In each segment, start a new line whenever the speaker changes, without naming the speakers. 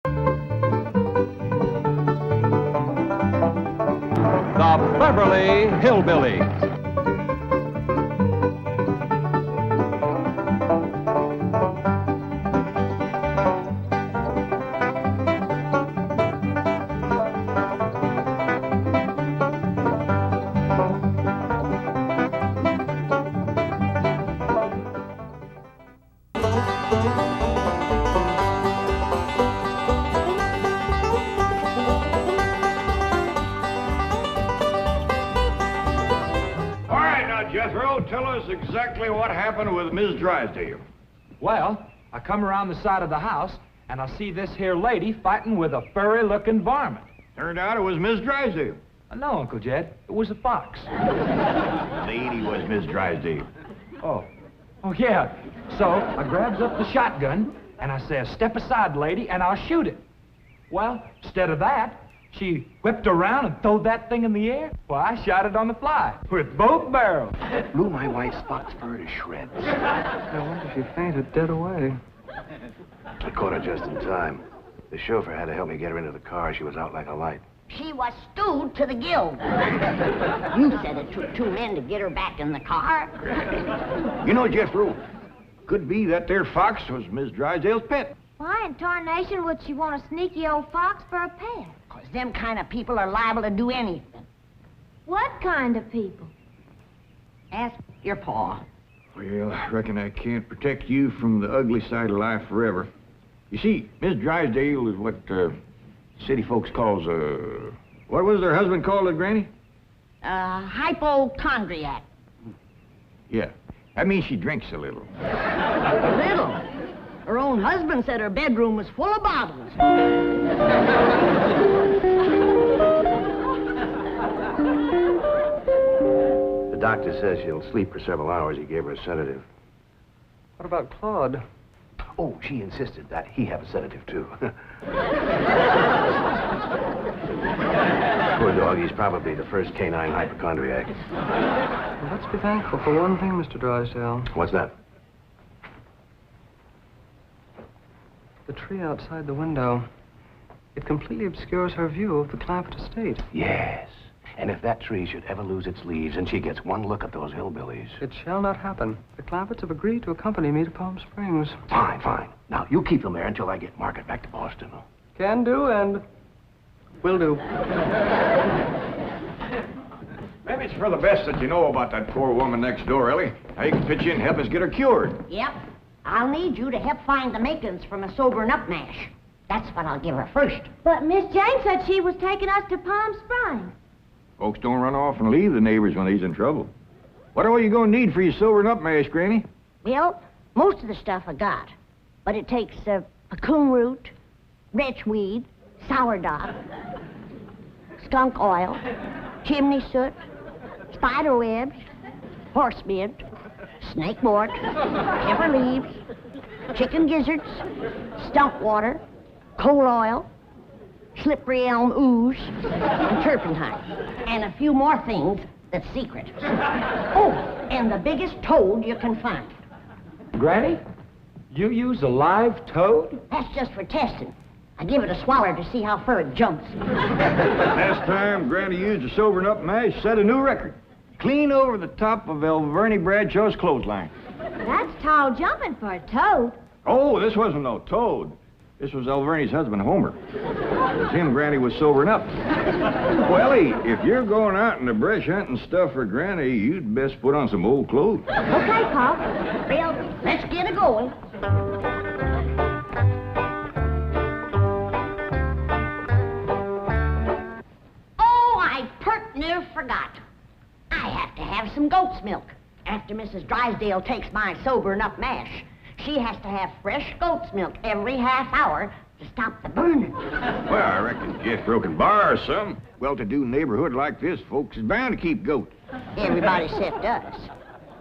The Beverly Hillbillies.
Jethro, tell us exactly what happened with Miss Drysdale.
Well, I come around the side of the house, and I see this here lady fighting with a furry-looking varmint.
Turned out it was Miss Drysdale.
No, Uncle Jed, it was a fox.
Lady was Miss Drysdale.
Oh, yeah. So I grabs up the shotgun, and I says, "Step aside, lady, and I'll shoot it." Well, instead of that, she whipped around and throwed that thing in the air. Well, I shot it on the fly with both barrels.
Blew my wife's fox fur to shreds.
I wonder if she fainted dead away.
I caught her just in time. The chauffeur had to help me get her into the car. She was out like a light.
She was stewed to the gills. You said it took 2 men to get her back in the car.
You know, Jethro, could be that there fox was Miss Drysdale's pet.
Why in tarnation would she want a sneaky old fox for a pet?
'Cause them kind of people are liable to do anything.
What kind of people?
Ask your pa.
Well, I reckon I can't protect you from the ugly side of life forever. You see, Miss Drysdale is what city folks calls what was her husband called it, Granny?
Hypochondriac.
Yeah. That means she drinks a little.
A little. Her own husband said her bedroom was full of bottles.
The doctor says she'll sleep for several hours. He gave her a sedative.
What about Claude?
Oh, she insisted that he have a sedative, too. Poor dog, he's probably the first canine hypochondriac.
Well, let's be thankful for one thing, Mr. Drysdale.
What's that?
The tree outside the window. It completely obscures her view of the Clampett estate.
Yes. And if that tree should ever lose its leaves and she gets one look at those hillbillies...
It shall not happen. The Clampetts have agreed to accompany me to Palm Springs.
Fine, fine. Now, you keep them there until I get Margaret back to Boston.
Can do, and will do.
Maybe it's for the best that you know about that poor woman next door, Ellie. How you can pitch in and help us get her cured.
Yep. I'll need you to help find the makings from a sobering up mash. That's what I'll give her first.
But Miss Jane said she was taking us to Palm Springs.
Folks don't run off and leave the neighbors when they's in trouble. What are you going to need for your sobering up mash, Granny?
Well, most of the stuff I got. But it takes pecan root, wretchweed, sourdough, skunk oil, chimney soot, spider webs, horse mint, snake wort, pepper leaves, chicken gizzards, stump water, coal oil, slippery elm ooze, and turpentine, and a few more things that's secret. Oh, and the biggest toad you can find.
Granny, you use a live toad?
That's just for testing. I give it a swaller to see how far it jumps.
Last time Granny used a sobering up mash, set a new record. Clean over the top of Elverny Bradshaw's clothesline.
That's tall jumping for a toad.
Oh, this wasn't no toad. This was Elverny's husband, Homer. It was him Granny was sobering up. Wellie, if you're going out in the brush hunting stuff for Granny, you'd best put on some old clothes.
Okay, Pop. Well, let's get it going. Oh, I pert near forgot. I have to have some goat's milk. After Mrs. Drysdale takes my sobering up mash, she has to have fresh goat's milk every half hour to stop the burning.
Well, I reckon Jethro can borrow some. Well-to-do neighborhood like this, folks is bound to keep goats.
Everybody except us.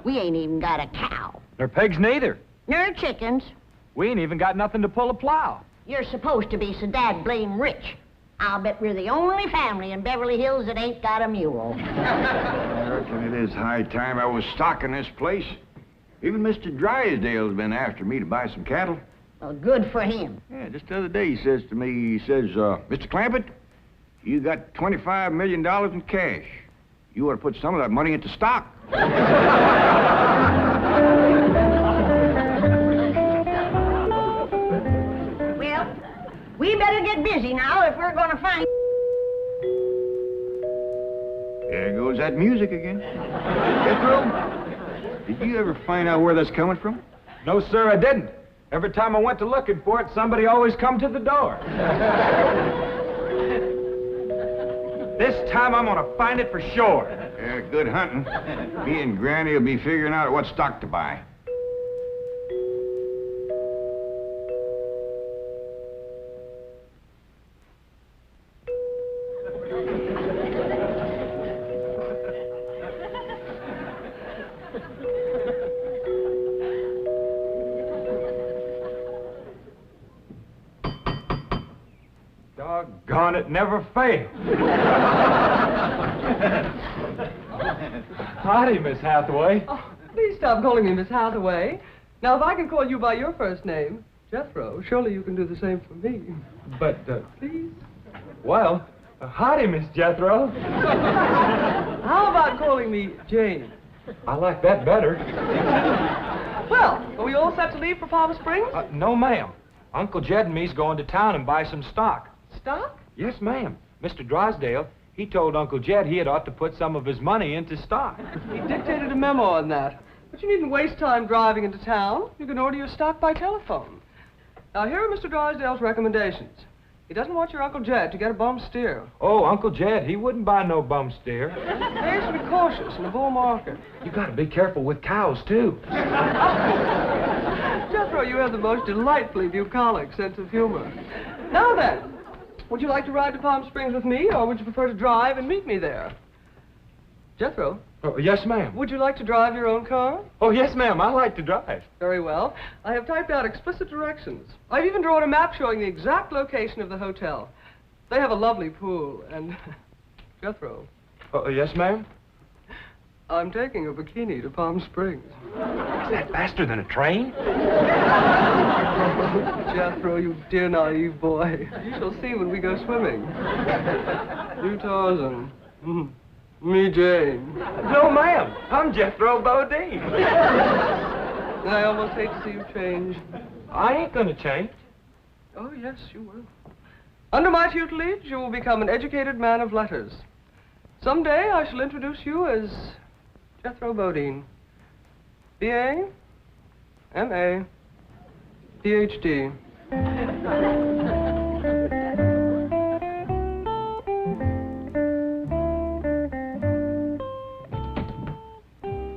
We ain't even got a cow.
Nor pigs neither.
Nor chickens.
We ain't even got nothing to pull a plow.
You're supposed to be so dad-blame rich. I'll bet we're the only family in Beverly Hills that ain't got a mule.
I reckon it is high time I was stocking this place. Even Mr. Drysdale's been after me to buy some cattle.
Well, good for him.
Yeah, just the other day he says to me, Mr. Clampett, you got $25 million in cash. You ought to put some of that money into stock.
Well, we better get busy now if we're going to find...
There goes that music again. Jethro, did you ever find out where that's coming from?
No, sir, I didn't. Every time I went to looking for it, somebody always come to the door. This time I'm gonna find it for sure.
Yeah, good hunting. Me and Granny will be figuring out what stock to buy.
Doggone it, never failed. Howdy, Miss Hathaway.
Oh, please stop calling me Miss Hathaway. Now, if I can call you by your first name, Jethro, surely you can do the same for me.
But,
Please?
well, howdy, Miss Jethro.
How about calling me Jane?
I like that better.
Well, are we all set to leave for Palm Springs?
No, ma'am. Uncle Jed and me's going to town and buy some stock.
Stock?
Yes, ma'am. Mr. Drysdale, he told Uncle Jed he had ought to put some of his money into stock.
He dictated a memo on that. But you needn't waste time driving into town. You can order your stock by telephone. Now, here are Mr. Drysdale's recommendations. He doesn't want your Uncle Jed to get a bum steer.
Oh, Uncle Jed, he wouldn't buy no bum steer.
They should be cautious in a bull market.
You gotta be careful with cows, too.
Jethro, you have the most delightfully bucolic sense of humor. Now then, would you like to ride to Palm Springs with me, or would you prefer to drive and meet me there? Jethro?
Oh, yes, ma'am.
Would you like to drive your own car?
Oh, yes, ma'am. I like to drive.
Very well. I have typed out explicit directions. I've even drawn a map showing the exact location of the hotel. They have a lovely pool, and... Jethro.
Oh, yes, ma'am.
I'm taking a bikini to Palm Springs.
Is that faster than a train?
Jethro, you dear naive boy. You shall see when we go swimming. You Tarzan. Me Jane.
No, ma'am. I'm Jethro Bodine.
I almost hate to see you change.
I ain't gonna change.
Oh, yes, you will. Under my tutelage, you will become an educated man of letters. Someday, I shall introduce you as Jethro Bodine. B.A., M.A., Ph.D.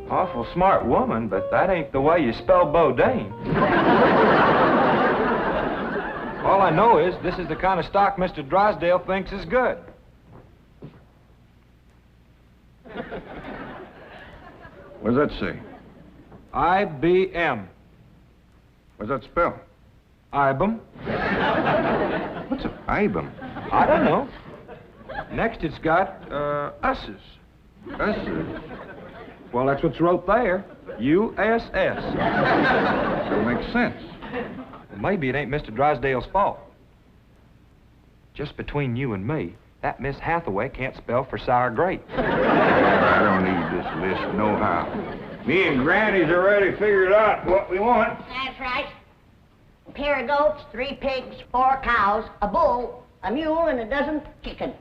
Awful smart woman, but that ain't the way you spell Bodine. All I know is this is the kind of stock Mr. Drysdale thinks is good.
What does that say?
IBM.
What's that spell?
IBM.
What's an IBM?
I don't know. Next it's got, Us's.
Us's?
Well, that's what's wrote there. USS.
That makes sense.
Well, maybe it ain't Mr. Drysdale's fault. Just between you and me, that Miss Hathaway can't spell for sour grape.
I don't need this list nohow. Me and Granny's already figured out what we want.
That's right. A pair of goats, 3 pigs, 4 cows, a bull, a mule, and a dozen chickens.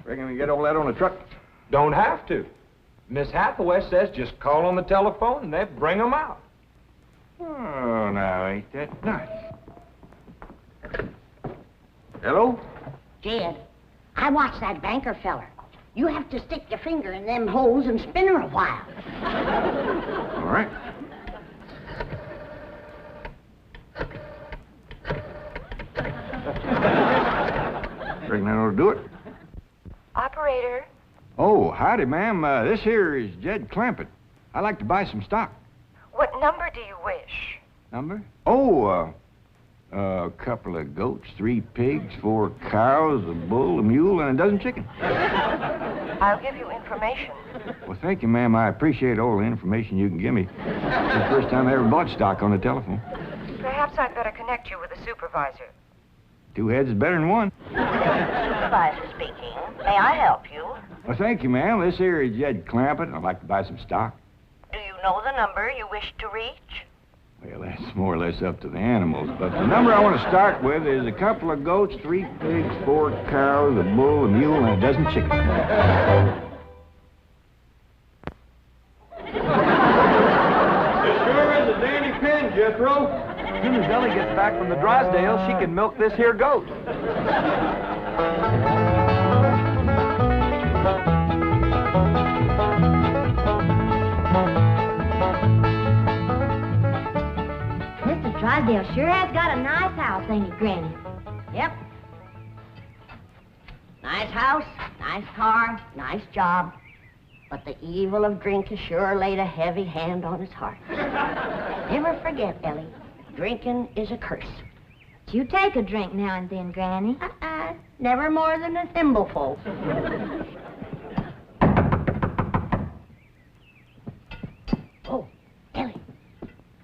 Reckon we get all that on the truck?
Don't have to. Miss Hathaway says just call on the telephone and they'll bring them out.
Oh, now, ain't that nice? Hello?
Jed, I watched that banker feller. You have to stick your finger in them holes and spin her a while.
All right. Reckon that ought to do it.
Operator.
Oh, howdy, ma'am. This here is Jed Clampett. I'd like to buy some stock.
What number do you wish?
Number? Oh, a couple of goats, 3 pigs, 4 cows, a bull, a mule, and a dozen chickens.
I'll give you information.
Well, thank you, ma'am. I appreciate all the information you can give me. It's the first time I ever bought stock on the telephone.
Perhaps I'd better connect you with a supervisor.
2 heads is better than 1.
Supervisor speaking. May I help you?
Well, thank you, ma'am. This here is Jed Clampett. I'd like to buy some stock.
Do you know the number you wish to reach?
Well, that's more or less up to the animals. But the number I want to start with is a couple of goats, 3 pigs, 4 cows, a bull, a mule, and a dozen chickens.
It sure is a dandy pen, Jethro. As soon as Ellie gets back from the Drysdale, she can milk this here goat.
Mr. Drysdale sure has got a nice house, ain't he, Granny?
Yep. Nice house, nice car, nice job. But the evil of drink has sure laid a heavy hand on his heart. Never forget, Ellie, drinking is a curse.
You take a drink now and then, Granny.
Never more than a thimbleful. Oh, Ellie,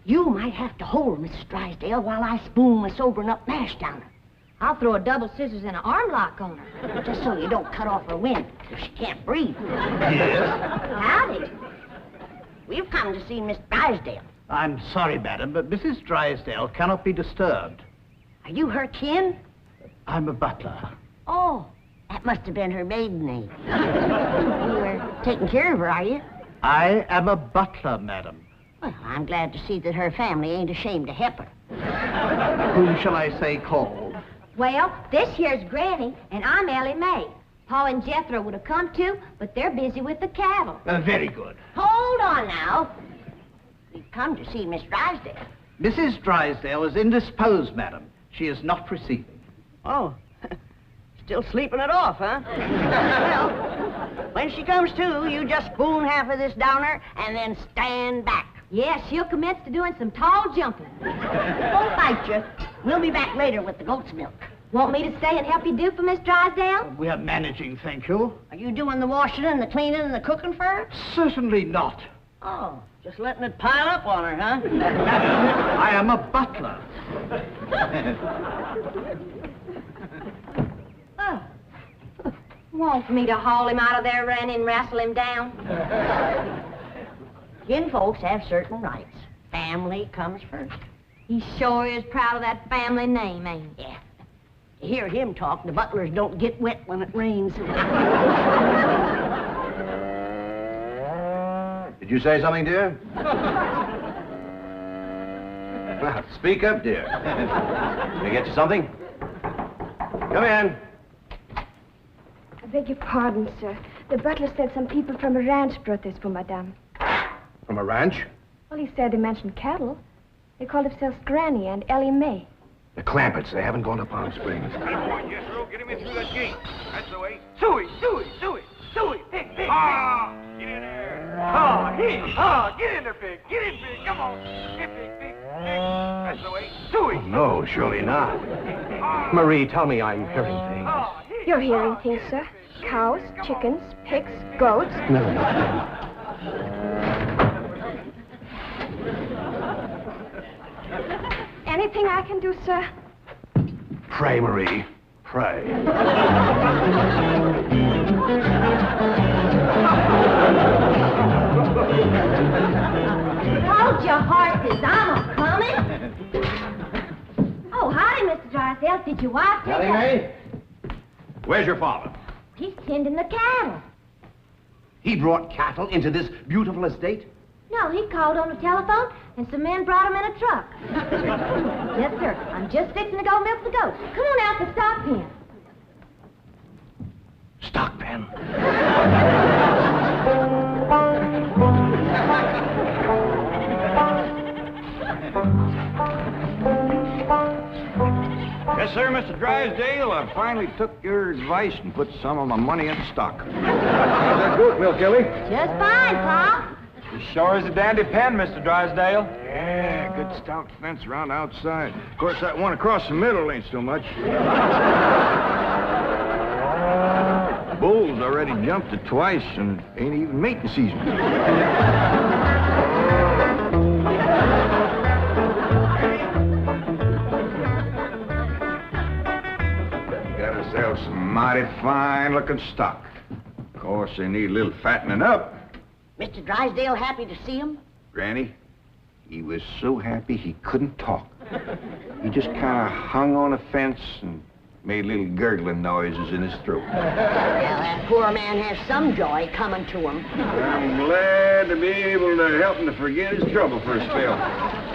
you might have to hold Mrs. Drysdale while I spoon my sobering up mash down her.
I'll throw a double scissors and an arm lock on her.
Just so you don't cut off her wind if she can't breathe.
Yes?
Howdy. We've come to see Miss Drysdale.
I'm sorry, madam, but Mrs. Drysdale cannot be disturbed.
Are you her kin?
I'm a butler.
Oh, that must have been her maiden name. You were taking care of her, are you?
I am a butler, madam.
Well, I'm glad to see that her family ain't ashamed to help her.
Whom shall I say called?
Well, this here's Granny, and I'm Ellie Mae. Pa and Jethro would have come too, but they're busy with the cattle.
Very good.
Hold on now. We've come to see Miss Drysdale.
Mrs. Drysdale is indisposed, madam. She is not receiving.
Oh, still sleeping it off, huh? Well, when she comes to, you just spoon half of this down her and then stand back.
Yeah, she'll commence to doing some tall jumping.
Won't bite you. We'll be back later with the goat's milk.
Want me to stay and help you do for Miss Drysdale?
We are managing, thank you.
Are you doing the washing and the cleaning and the cooking for her?
Certainly not.
Oh, just letting it pile up on her, huh?
Madam, I am a butler.
Oh. Want me to haul him out of there, Ranny, and wrestle him down?
Kin folks have certain rights. Family comes first.
He sure is proud of that family name, ain't he?
Yeah. To hear him talk, the butlers don't get wet when it rains.
Did you say something, dear? Well, speak up, dear. Can I get you something? Come in.
I beg your pardon, sir. The butler said some people from a ranch brought this for Madame.
From a ranch?
Well, he said they mentioned cattle. They called themselves Granny and Ellie Mae.
The Clampetts. They haven't gone to Palm Springs.
Jethro, get him in through that gate. That's the way.
Suey, pig, pig. Ah!
Get in there.
Get in there, pig. Get in, pig. Come on. Get pig.
That's the way.
Suey.
No, surely not. Marie, tell me I'm hearing things.
You're hearing things, sir. Cows, chickens, pigs, goats.
No.
Anything I can do, sir?
Pray, Marie. Pray.
Hold your horses, I'm a-coming. Oh, howdy, Mr. Drysdale. Did your wife pick
Ellie
up?
Mae? Where's your father?
He's tending the cattle.
He brought cattle into this beautiful estate?
No, he called on the telephone, and some men brought him in a truck. Yes, sir. I'm just fixing to go milk the goats. Come on out to the stock pen.
Stock pen?
Yes, sir, Mr. Drysdale. I finally took your advice and put some of my money into stock. How's that goat milk, Ellie?
Just fine, Pa.
He sure is a dandy pen, Mr. Drysdale.
Yeah, good stout fence around outside. Of course, that one across the middle ain't so much. Bulls already jumped it twice, and it ain't even mating season. themselves some mighty fine-looking stock. Of course, they need a little fattening up.
Mr. Drysdale happy to see him?
Granny, he was so happy he couldn't talk. He just kind of hung on a fence and made little gurgling noises in his throat.
Well, that poor man has some joy coming to him.
I'm glad to be able to help him to forget his trouble for a spell.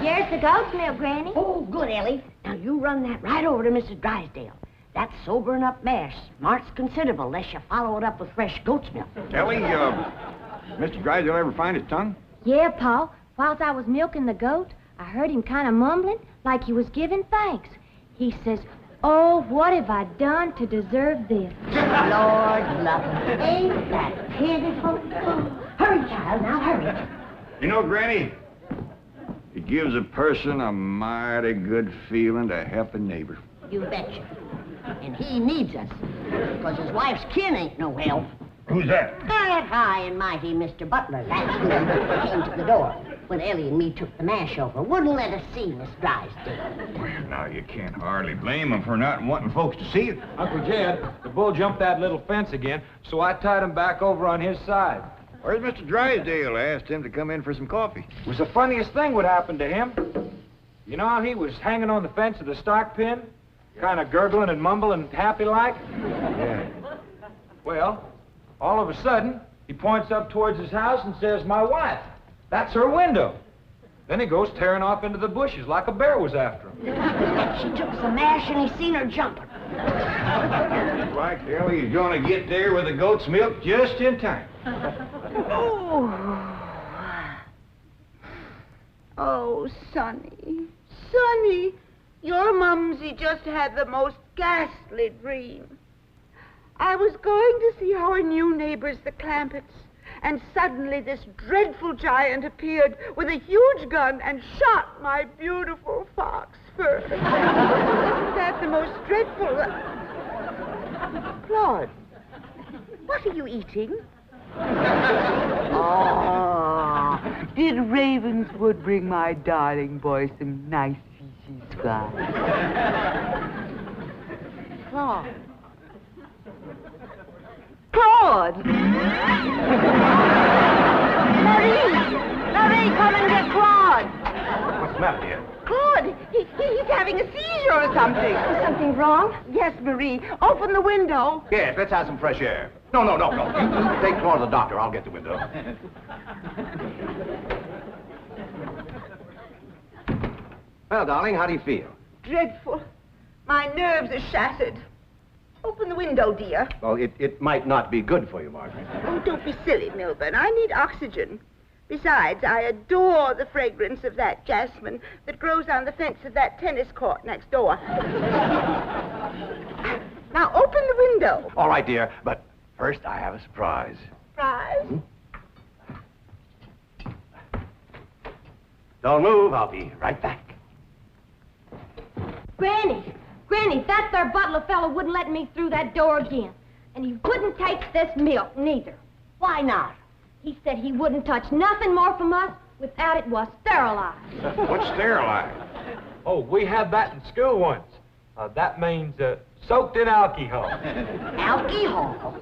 Here's the goat's milk, Granny.
Oh, good, Ellie. Now, you run that right over to Mrs. Drysdale. That sobering up mess smarts considerable unless you follow it up with fresh goat's milk.
Ellie, Mr. Drysdale ever find his tongue?
Yeah, Pa. Whilst I was milking the goat, I heard him kind of mumbling like he was giving thanks. He says, "Oh, what have I done to deserve this?"
Lord love him. Ain't that pitiful? Hurry, child, now hurry.
You know, Granny, it gives a person a mighty good feeling to help a neighbor.
You betcha. And he needs us, because his wife's kin ain't no help.
Who's that?
That high and mighty Mr. Butler. That's who came to the door when Ellie and me took the mash over. Wouldn't let us see Miss Drysdale.
Well, now, you can't hardly blame him for not wanting folks to see it.
Uncle Jed, the bull jumped that little fence again, so I tied him back over on his side.
Where's Mr. Drysdale? I asked him to come in for some coffee.
It was the funniest thing would happen to him. You know how he was hanging on the fence of the stock pen, kind of gurgling and mumbling happy-like?
Yeah.
Well, all of a sudden, he points up towards his house and says, "My wife, that's her window." Then he goes tearing off into the bushes like a bear was after him.
She took some mash and he seen her jumping.
Looks like Ellie is going to get there with the goat's milk just in time.
Oh, Sonny, Sonny, your mumsy just had the most ghastly dream. I was going to see our new neighbors, the Clampetts, and suddenly this dreadful giant appeared with a huge gun and shot my beautiful fox fur. Isn't that the most dreadful... Claude, what are you eating? Oh, did Ravenswood bring my darling boy some nice fishy scraps? Claude. Claude! Marie, come and get Claude.
What's the matter, dear?
Claude, he's having a seizure or something.
Is something wrong?
Yes, Marie. Open the window.
Yes, let's have some fresh air. No. You take Claude to the doctor. I'll get the window. Well, darling, how do you feel?
Dreadful. My nerves are shattered. Open the window, dear.
Well, it might not be good for you, Margaret.
Oh, don't be silly, Milburn. I need oxygen. Besides, I adore the fragrance of that jasmine that grows on the fence of that tennis court next door. Now, open the window.
All right, dear, but first I have a surprise.
Surprise?
Don't move. I'll be right back.
Granny, that there butler fellow wouldn't let me through that door again. And he wouldn't take this milk, neither.
Why not?
He said he wouldn't touch nothing more from us without it was sterilized.
What's sterilized?
Oh, we had that in school once. That means soaked in alcohol.
Alcohol?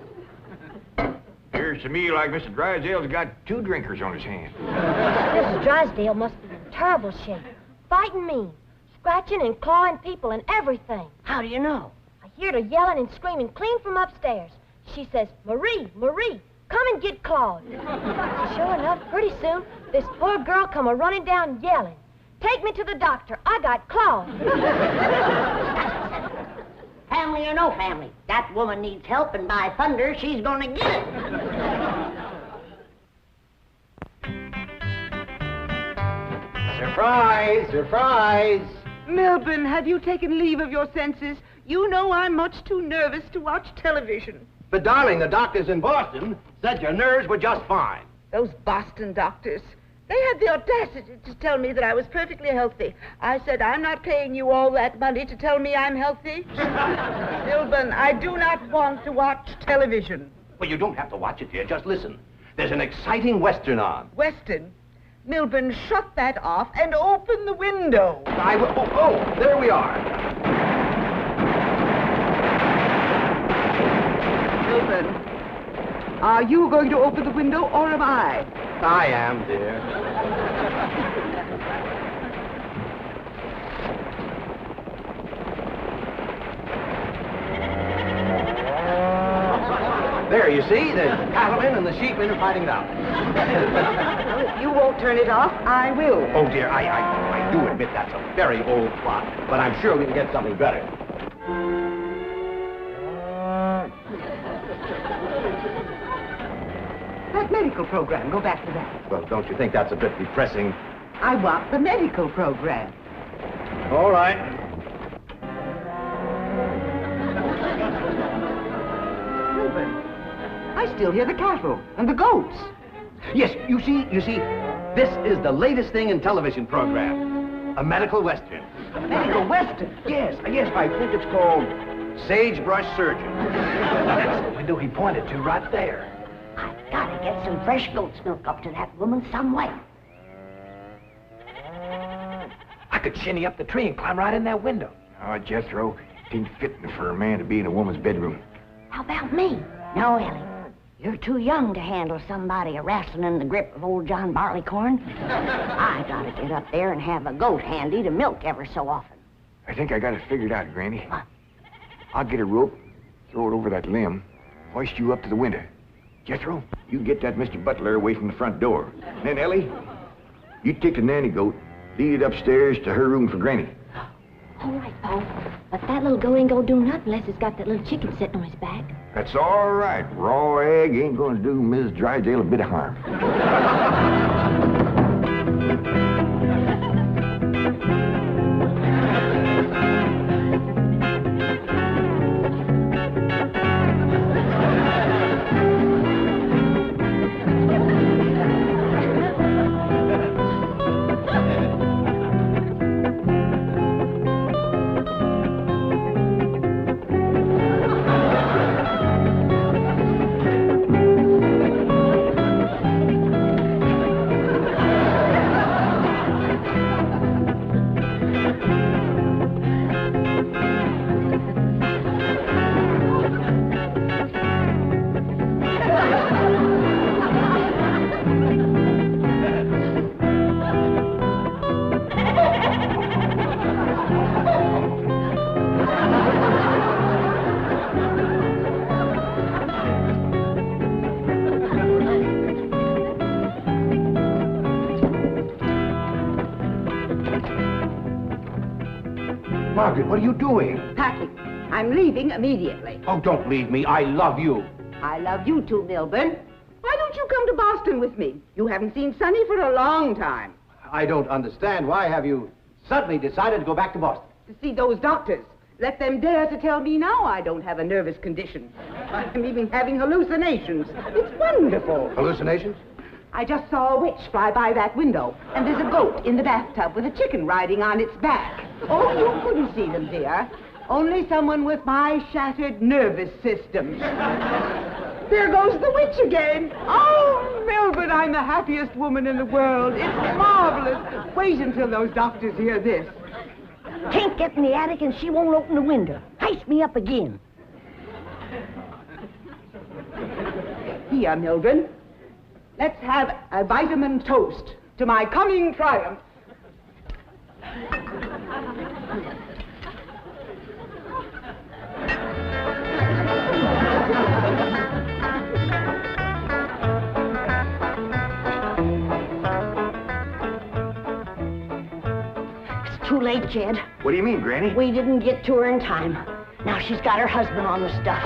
Appears to me like Mr. Drysdale's got two drinkers on his hands.
Mrs. Drysdale must be in terrible shape. Fighting mean. Scratching and clawing people and everything.
How do you know?
I heard her yelling and screaming clean from upstairs. She says, "Marie, come and get Claude." Sure enough, pretty soon, this poor girl come a-running down yelling, "Take me to the doctor. I got Claude."
Family or no family, that woman needs help, and by thunder, she's gonna get it.
Surprise! Surprise!
Milburn, have you taken leave of your senses? You know I'm much too nervous to watch television.
But, darling, the doctors in Boston said your nerves were just fine.
Those Boston doctors. They had the audacity to tell me that I was perfectly healthy. I said, I'm not paying you all that money to tell me I'm healthy. Milburn, I do not want to watch television.
Well, you don't have to watch it, dear. Just listen. There's an exciting Western on.
Western? Milburn, shut that off and open the window.
I will. Oh, there we are.
Are you going to open the window, or am I?
I am, dear. There, you see, the cattlemen and the sheepmen are fighting it out.
Well, if you won't turn it off, I will.
Oh, dear, I do admit that's a very old plot, but I'm sure we can get something better.
That medical program, go back to that.
Well, don't you think that's a bit depressing?
I want the medical program.
All right.
Wilbur, I still hear the cattle and the goats.
Yes, you see, this is the latest thing in television program. A medical western.
Medical western?
Yes, I think it's called Sagebrush Surgeon. That's the window he pointed to right there.
I've got to get some fresh goat's milk up to that woman some way.
I could shinny up the tree and climb right in that window.
Oh, Jethro, it ain't fitting for a man to be in a woman's bedroom.
How about me? No, Ellie. You're too young to handle somebody wrestling in the grip of old John Barleycorn. I gotta get up there and have a goat handy to milk ever so often.
I think I got it figured out, Granny.
What?
I'll get a rope, throw it over that limb, hoist you up to the window. Jethro, you get that Mr. Butler away from the front door. And then, Ellie, you take the nanny goat, lead it upstairs to her room for Granny.
All right, Pa. But that little goat ain't gonna do nothing unless he's got that little chicken sitting on his back.
That's all right. Raw egg ain't gonna do Mrs. Drysdale a bit of harm.
Margaret, what are you doing?
Packing. I'm leaving immediately.
Oh, don't leave me. I love you.
I love you too, Milburn. Why don't you come to Boston with me? You haven't seen Sonny for a long time.
I don't understand. Why have you suddenly decided to go back to Boston?
To see those doctors. Let them dare to tell me now I don't have a nervous condition. I'm even having hallucinations. It's wonderful.
Hallucinations?
I just saw a witch fly by that window, and there's a goat in the bathtub with a chicken riding on its back. Oh, you couldn't see them, dear. Only someone with my shattered nervous system. There goes the witch again. Oh, Milburn, I'm the happiest woman in the world. It's marvelous. Wait until those doctors hear this.
Can't get in the attic and she won't open the window. Heist me up again.
Here, Milburn. Let's have a vitamin toast to my coming triumph.
It's too late, Jed.
What do you mean, Granny?
We didn't get to her in time. Now she's got her husband on the stuff.